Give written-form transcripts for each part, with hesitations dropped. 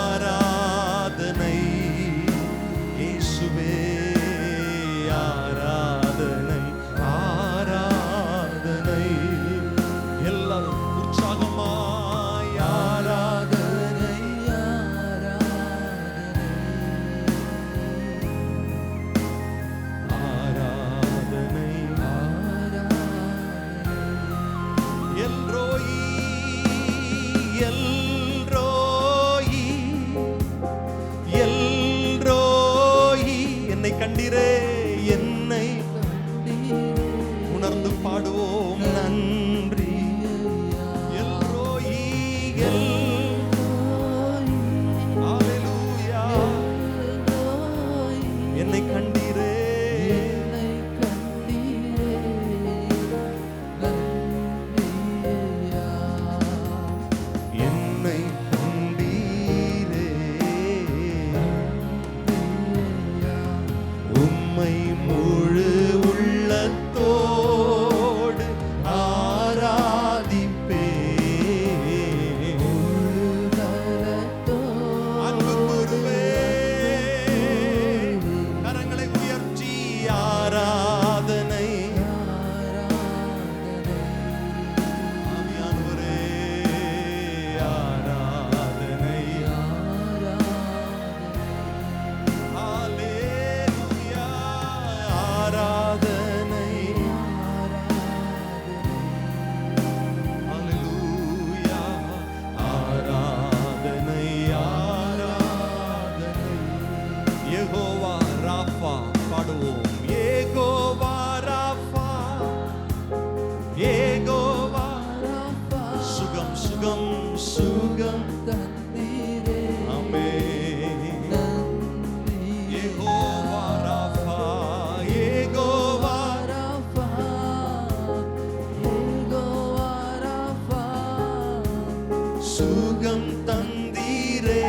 ஆராதனை இயேசுவே, ஆராதனை ஆராதனை. எல்லாரும் உற்சாகமாய் ஆராதனை ஆராதனை எல்ரோயி எல்ரோயி எல்ரோயி. என்னை கண்டீரே, என்னை உணர்ந்து பாடுவோம் நன்றி. எல்ரோயி ஹல்லேலூயா. என்னை கண்டீரே, என்னை கண்டீரே, உம்மை முழு உள்ளத்தோடு ஆராதிப்பே. அன்பு குருவே, கரங்களை உயர்த்தி ஆராதனை. ஆவியானவரே, ஆராதனை ஹல்லேலூயா. ஆராதனை ஹல்லேலூயா. ஆராதனை ஆராதனை. யெகோவா ராஃபா பாடுவோம். யெகோவா ராஃபா, யெகோவா சுகம் சுகம் சுகம். ஆமென். யெகோவா ராஃபா, யெகோவா சுகம் தந்தீரே.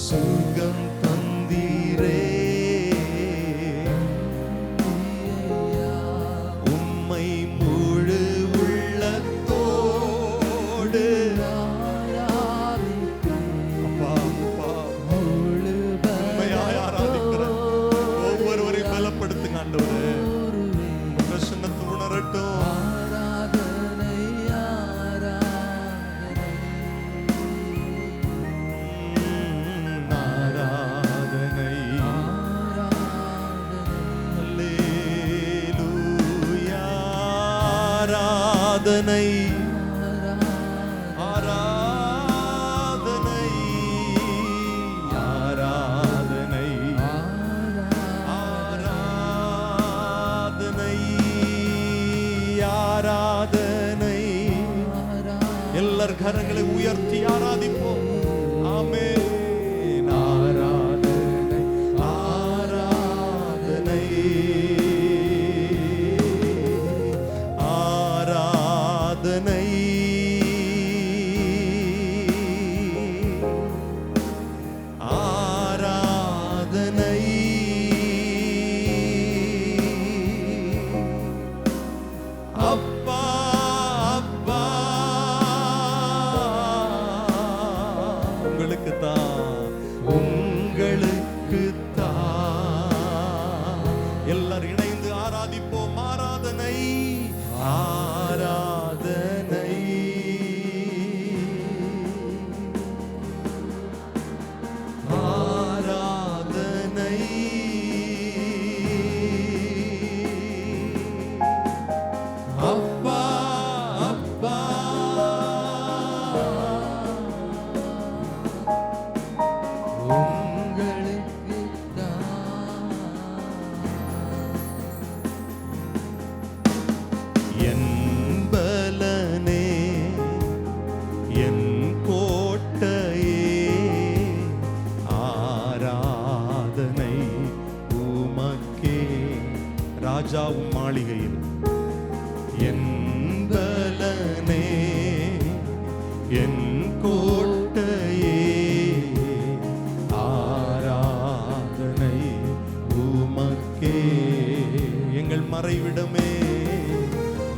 சுகம் தந்தீரே. உம்மை முழு உள்ளத்தோடு அப்பா அப்பா உம்மையாய் ஆராதிக்கிறேன். ஒவ்வொருவரையும் பலப்படுத்துங்க ஆண்டவரே. பிரசன்னத்தை உணரட்டும். ஆராதனை ஹல்லேலூயா. ஆராதனை ஆராதனை ஆராதனை ஆராதனை ஆராதனை. எல்லார் கரங்களை உயர்த்தி ஆராதிப்போம். ஆமென். ஆராதனை ஆராதனை ஆராதனை ஆராதனை. அப்பா அப்பா, உங்களுக்கு தான் உங்களுக்கு தான். எல்லாரும் இணைந்து ஆராதிப்போம். ஆராதனை ஆராதனை ஆராதனை. அப்பா அப்பா, உங்களுக்கு தான். என் பலனே, என் கோட்டையே, ஆராதனை உமக்கே. ராஜாவும் மாளிகையில் என் பலனே, என் கோட்டையே, ஆராதனை உமக்கே. எங்கள் மறைவிடமே,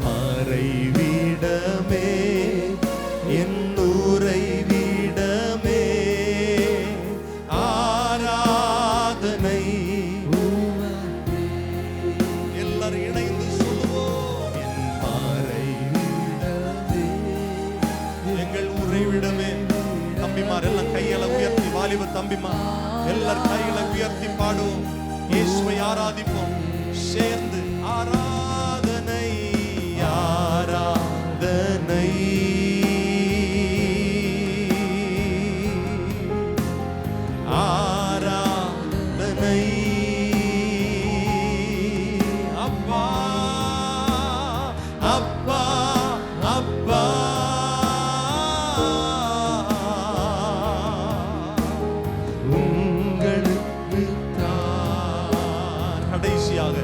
மறை பாடுவோம், இயேசுவை ஆராதிப்போம் சேர்ந்து. ஆராதனை ஆராதனை ஆராதனை அப்பா அப்பா அப்பா உங்களுக்கு தான். கடைசியாக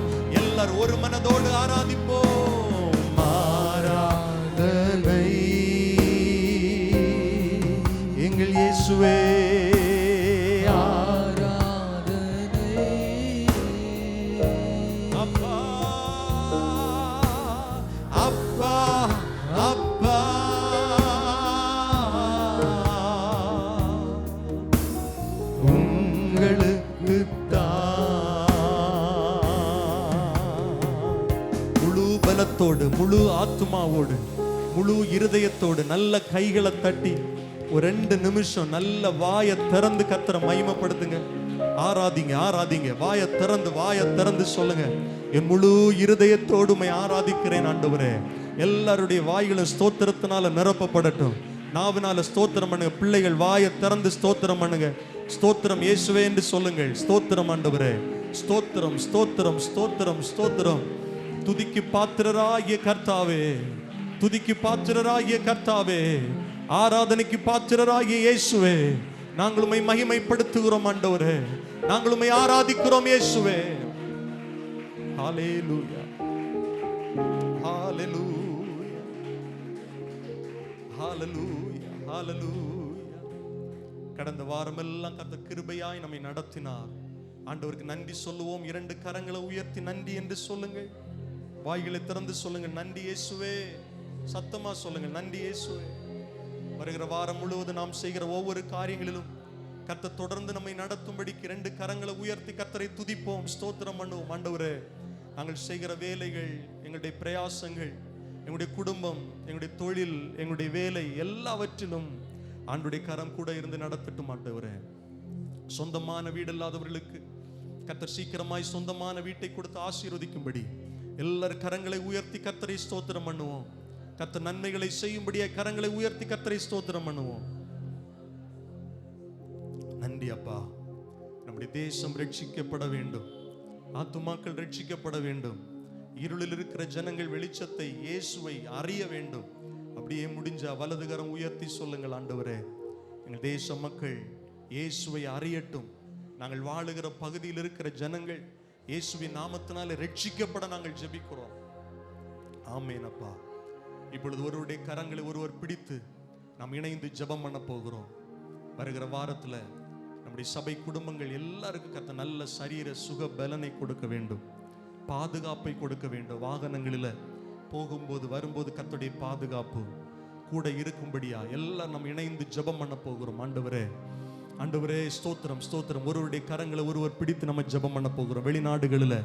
எல்லாரும் ஒரு மனதோடு ஆராதிப்போம். ஆராதனை எங்கள் இயேசுவே, முழு ஆத்துமாவோடு முழு இருதயத்தோடு நல்ல கைகளை தட்டி ஒரு 2 நிமிஷம் நல்ல வாயை திறந்து கர்த்தரை மகிமைப்படுத்துங்க. ஆராதிங்க ஆராதிங்க. வாயை திறந்து சொல்லுங்க, என் முழு இருதயத்தோடு உம்மை ஆராதிக்கிறேன் ஆண்டவரே. எல்லாருடைய வாய்களும் ஸ்தோத்திரத்தினால நிரப்பப்படட்டும். நாவினால ஸ்தோத்திரம் பண்ணுங்க. பிள்ளைகள் வாயை திறந்து ஸ்தோத்திரம் பண்ணுங்க. ஸ்தோத்திரம் இயேசுவே என்று சொல்லுங்கள். ஸ்தோத்திரம் ஆண்டவரே, ஸ்தோத்திரம் ஸ்தோத்திரம் ஸ்தோத்திரம் ஸ்தோத்திரம். துதிக்கு பாத்திரராகிய கர்த்தாவே, துதிக்கு பாத்திரராகிய கர்த்தாவே, ஆராதனைக்கு பாத்திரராகிய இயேசுவே, நாங்கள் உம்மை மகிமைப்படுத்துகிறோம் ஆண்டவரே, நாங்கள் உம்மை ஆராதிக்கிறோம் இயேசுவே. ஹல்லேலூயா ஹல்லேலூயா ஹல்லேலூயா ஹல்லேலூயா. கடந்த வாரமெல்லாம் கர்த்தர் கிருபையாய் நம்மை நடத்தினார். ஆண்டவருக்கு நன்றி சொல்லுவோம். 2 கரங்களை உயர்த்தி நன்றி என்று சொல்லுங்கள். வாய்களை திறந்து சொல்லுங்க, நன்றி இயேசுவே. சத்தமா சொல்லுங்க, நன்றி இயேசுவே. வருகிற வாரம் முழுவதும் நாம் செய்கிற ஒவ்வொரு காரியங்களிலும் கர்த்தர் தொடர்ந்து நம்மை நடத்தும்படிக்கு 2 கரங்களை உயர்த்தி கர்த்தரை துதிப்போம், ஸ்தோத்திரம் பண்ணுவோம். ஆண்டவரே, நாங்கள் செய்கிற வேலைகள், எங்களுடைய பிரயாசங்கள், எங்களுடைய குடும்பம், எங்களுடைய தொழில், எங்களுடைய வேலை எல்லாவற்றிலும் ஆண்டுடைய கரம் கூட இருந்து நடத்தட்டும். ஆண்டவரே, சொந்தமான வீடு இல்லாதவர்களுக்கு கர்த்தர் சீக்கிரமாய் சொந்தமான வீட்டை கொடுத்து ஆசீர்வதிக்கும்படி எல்லாரும் கரங்களை உயர்த்தி கர்த்தரை ஸ்தோத்திரம் பண்ணுவோம். கர்த்தர் நன்மைகளை செய்யும்படியாக கரங்களை உயர்த்தி கர்த்தரை ஸ்தோத்திரம் பண்ணுவோம். நன்றி அப்பா. நம்முடைய தேசம் ரட்சிக்கப்பட வேண்டும், ஆத்துமாக்கள் ரட்சிக்கப்பட வேண்டும், இருளில் இருக்கிற ஜனங்கள் வெளிச்சத்தை இயேசுவை அறிய வேண்டும். அப்படியே முடிஞ்சா வலதுகரம் உயர்த்தி சொல்லுங்கள், ஆண்டவரே, எங்கள் தேச மக்கள் இயேசுவை அறியட்டும். நாங்கள் வாழுகிற பகுதியில் இருக்கிற ஜனங்கள் இயேசுவின் நாமத்தினால ரட்சிக்கப்பட நாங்கள் ஜெபிக்கிறோம். ஆமென் அப்பா. இப்பொழுது ஒருவருடைய கரங்களை ஒருவர் பிடித்து நாம் இணைந்து ஜெபம் பண்ண போகிறோம். வருகிற வாரத்தில் நம்முடைய சபை குடும்பங்கள் எல்லாருக்கும் கர்த்தர் நல்ல சரீர சுக பலனை கொடுக்க வேண்டும், பாதுகாப்பை கொடுக்க வேண்டும். வாகனங்களில் போகும்போது வரும்போது கர்த்தருடைய பாதுகாப்பு கூட இருக்கும்படியா எல்லாம் நம்ம இணைந்து ஜெபம் பண்ண போகிறோம். ஆண்டவரே, ஆண்டவரே, ஸ்தோத்திரம் ஸ்தோத்திரம். ஒருவருடைய கரங்களை ஒருவர் பிடித்து நம்ம ஜெபம் பண்ண போகிறோம். வெளிநாடுகளில்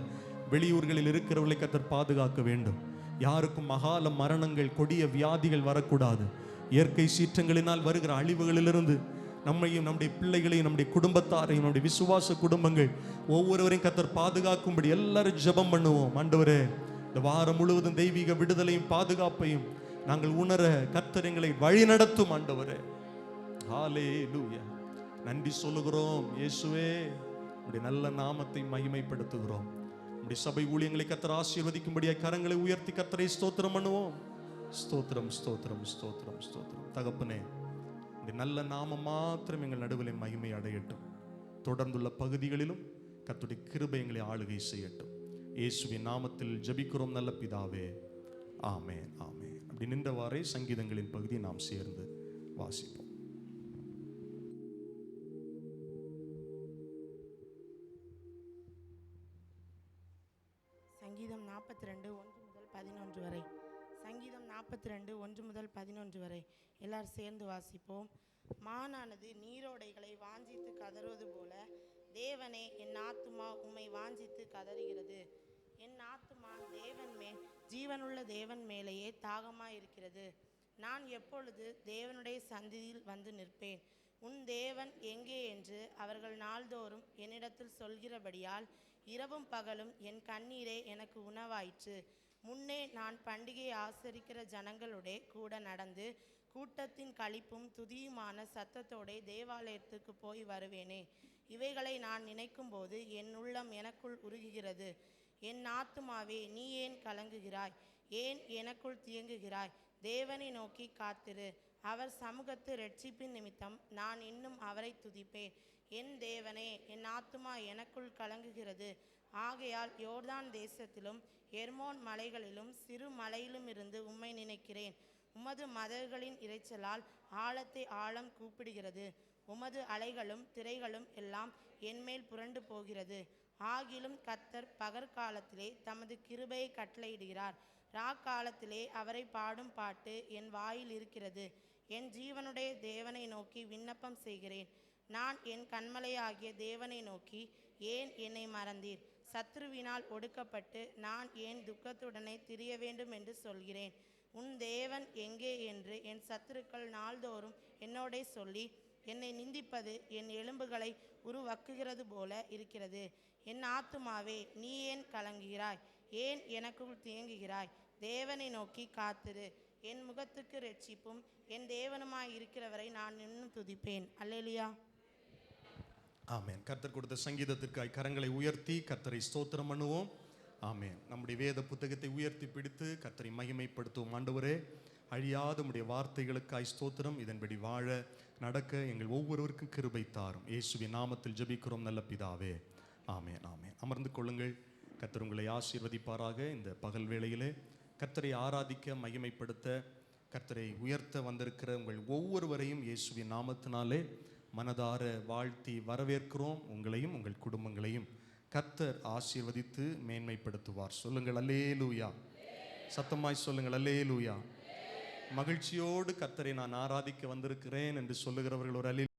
வெளியூர்களில் இருக்கிறவர்களை கர்த்தர் பாதுகாக்க வேண்டும். யாருக்கும் மகால மரணங்கள், கொடிய வியாதிகள் வரக்கூடாது. இயற்கை சீற்றங்களினால் வருகிற அழிவுகளிலிருந்து நம்மையும் நம்முடைய பிள்ளைகளையும் நம்முடைய குடும்பத்தாரையும் நம்முடைய விசுவாச குடும்பங்கள் ஒவ்வொருவரையும் கர்த்தர் பாதுகாக்கும்படி எல்லாரும் ஜெபம் பண்ணுவோம். ஆண்டவரே, இந்த வாரம் முழுவதும் தெய்வீக விடுதலையும் பாதுகாப்பையும் நாங்கள் உணர கர்த்தர் எங்களை வழி நடத்தும். ஆண்டவரே, ஹல்லேலூயா. நன்றி சொல்லுகிறோம் இயேசுவே. உம்முடைய நல்ல நாமத்தை மகிமைப்படுத்துகிறோம். உம்முடைய சபை ஊழியங்களை கர்த்தர் ஆசீர்வதிக்கும்படியாக கரங்களை உயர்த்தி கர்த்தரை ஸ்தோத்திரம் பண்ணுவோம். ஸ்தோத்திரம் ஸ்தோத்திரம் ஸ்தோத்திரம் ஸ்தோத்திரம். தகப்பனே, இந்த நல்ல நாமம் மாத்திரம் எங்கள் நடுவில் மகிமை அடையட்டும். தொடர்ந்துள்ள பகுதிகளிலும் கர்த்தருடைய கிருபை எங்களை ஆளுகை செய்யட்டும். இயேசுவின் நாமத்தில் ஜெபிக்கிறோம் நல்ல பிதாவே, ஆமென் ஆமென். அப்படி நின்றவாறே சங்கீதங்களின் பகுதியை நாம் சேர்ந்து வாசிப்போம். சங்கீதம் 42 1 முதல் 11 வரை. சங்கீதம் 42 1 முதல் 11 வரை எல்லாரும் சேர்ந்து வாசிப்போம். மானானது நீரோடைகளை வாஞ்சித்து கதறுவது போல தேவனே, என் ஆத்துமா உம்மை வாஞ்சித்து கதறுகிறது. என் ஆத்துமா தேவன் மேல், ஜீவனுள்ள தேவன் மேலேயே தாகமாயிருக்கிறது. நான் எப்பொழுது தேவனுடைய சந்நிதியில் வந்து நிற்பேன்? உன் தேவன் எங்கே என்று அவர்கள் நாள்தோறும் என்னிடத்தில் சொல்கிறபடியால் இரவும் பகலும் என் கண்ணீரே எனக்கு உணவாயிற்று. முன்னே நான் பண்டிகை ஆசரிக்கிற ஜனங்களோடே கூட நடந்து கூட்டத்தின் களிப்பும் துதியுமான சத்தத்தோடே தேவாலயத்துக்கு போய் வருவேனே. இவைகளை நான் நினைக்கும்போது என் உள்ளம் எனக்குள் உருகுகிறது. என் ஆத்துமாவே, நீ ஏன் கலங்குகிறாய்? ஏன் எனக்குள் தியங்குகிறாய்? தேவனை நோக்கி காத்திரு. அவர் சமூகத்து இரட்சிப்பின் நிமித்தம் நான் இன்னும் அவரை துதிப்பேன். என் தேவனே, என் ஆத்துமா எனக்குள் கலங்குகிறது. ஆகையால் யோர்தான் தேசத்திலும் எர்மோன் மலைகளிலும் சிறு மலையிலும் இருந்து உம்மை நினைக்கிறேன். உமது மதகுகளின் இரைச்சலால் ஆழத்தை ஆழம் கூப்பிடுகிறது. உமது அலைகளும் திரைகளும் எல்லாம் என்மேல் புரண்டு போகிறது. ஆகிலும் கர்த்தர் பகற்காலத்திலே தமது கிருபையை கட்டளையிடுகிறார். ராக்காலத்திலே அவரை பாடும் பாட்டு என் வாயில் இருக்கிறது. என் ஜீவனுடைய தேவனை நோக்கி விண்ணப்பம் செய்கிறேன். நான் என் கன்மலையாகிய தேவனை நோக்கி, ஏன் என்னை மறந்தீர்? சத்ருவினால் ஒடுக்கப்பட்டு நான் ஏன் துக்கத்துடனே திரிய வேண்டும் என்று சொல்கிறேன். உன் தேவன் எங்கே என்று என் சத்துருக்கள் நாள்தோறும் என்னோடே சொல்லி என்னை நிந்திப்பது என் எலும்புகளை உருவாக்குகிறது போல இருக்கிறது. என் ஆத்துமாவே, நீ ஏன் கலங்குகிறாய்? ஏன் எனக்குள் தியங்குகிறாய்? தேவனை நோக்கி காத்திரு. என் முகத்துக்கு இரட்சிப்பும் என் தேவனுமாய் இருக்கிறவரை நான் இன்னும் துதிப்பேன். அல்லேலூயா. ஆமென். கர்த்தர் கொடுத்த சங்கீதத்திற்காய் கரங்களை உயர்த்தி கர்த்தரை ஸ்தோத்திரம் பண்ணுவோம். ஆமென். நம்முடைய வேத புத்தகத்தை உயர்த்தி பிடித்து கர்த்தரை மகிமைப்படுத்துவோம். ஆண்டவரே, அழியாத உம்முடைய வார்த்தைகளுக்காய் ஸ்தோத்திரம். இதன்படி வாழ நடக்க எங்கள் ஒவ்வொருவருக்கும் கிருபை தாரும். இயேசுவின் நாமத்தில் ஜெபிக்கிறோம் நல்ல பிதாவே. ஆமென். ஆமென். அமர்ந்து கொள்ளுங்கள். கர்த்தர் உங்களை ஆசீர்வதிப்பாராக. இந்த பகல் வேளையிலே கர்த்தரை ஆராதிக்க மகிமைப்படுத்த கர்த்தரை உயர்த்த வந்திருக்கிற உங்கள் ஒவ்வொருவரையும் இயேசுவின் நாமத்தினாலே மனதார வாழ்த்தி வரவேற்கிறோம். உங்களையும் உங்கள் குடும்பங்களையும் கர்த்தர் ஆசீர்வதித்து மேன்மைப்படுத்துவார். சொல்லுங்கள் அல்லேலூயா. சத்தமாய் சொல்லுங்கள் அல்லேலூயா. மகிழ்ச்சியோடு கர்த்தரை நான் ஆராதிக்க வந்திருக்கிறேன் என்று சொல்லுகிறவர்கள் ஒரு அல்லேலூயா.